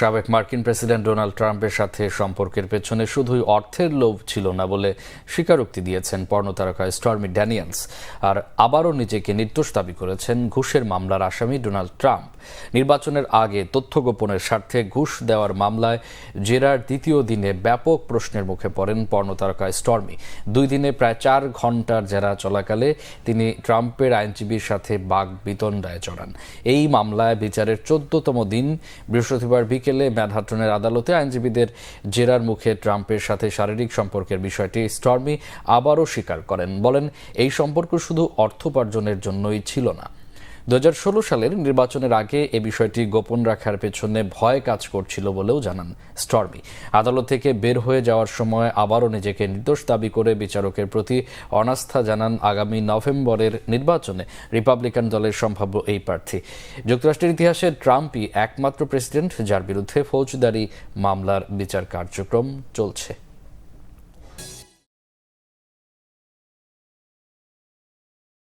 সাবেক মার্কিন president Donald ট্রাম্পের সাথে সম্পর্কের পেছনে শুধুই অর্থের লোভ ছিল না বলে স্বীকারোক্তি দিয়েছেন পর্নোতারকা স্টর্মি ড্যানিয়েলস। আর আবারও নিজেকে নির্দোষ দাবি করেছেন ঘুষের মামলার আসামি ডোনাল্ড ট্রাম্প। নির্বাচনের আগে তথ্য গোপনের স্বার্থে ঘুষ দেওয়ার মামলায় জেরার দ্বিতীয় দিনে ব্যাপক প্রশ্নের মুখে পড়েন পর্নোতারকা স্টর্মি। 2 দিনে প্রায় 4 ঘণ্টার জেরা চলাকালে তিনি ট্রাম্পের আইনজীবীর সাথে বাগবিতণ্ডায় জড়ান। এই মামলায় বিচারের 14তম দিন বৃহস্পতিবার বিকেলে ম্যানহাটনের আদালতে আইনজীবীদের জেরার মুখে ট্রাম্পের সাথে শারীরিক সম্পর্কের বিষয়টি স্টর্মি আবারও স্বীকার করেন। বলেন, এই সম্পর্ক শুধু অর্থোপার্জনের জন্যই ছিল না। 2016 সালের নির্বাচনের আগে এ বিষয়টি গোপন রাখার পেছনে ভয় কাজ করছিল বলেও জানান স্টর্মি। আদালত থেকে বের হয়ে যাওয়ার সময় আবারও নিজেকে নির্দোষ দাবি করে বিচারকের প্রতি অনাস্থা জানান আগামী নভেম্বরের নির্বাচনে রিপাবলিকান দলের সম্ভাব্য এই প্রার্থী। যুক্তরাষ্ট্রের ইতিহাসে ট্রাম্পই একমাত্র প্রেসিডেন্ট যার বিরুদ্ধে ফৌজদারি মামলার বিচার কার্যক্রম চলছে।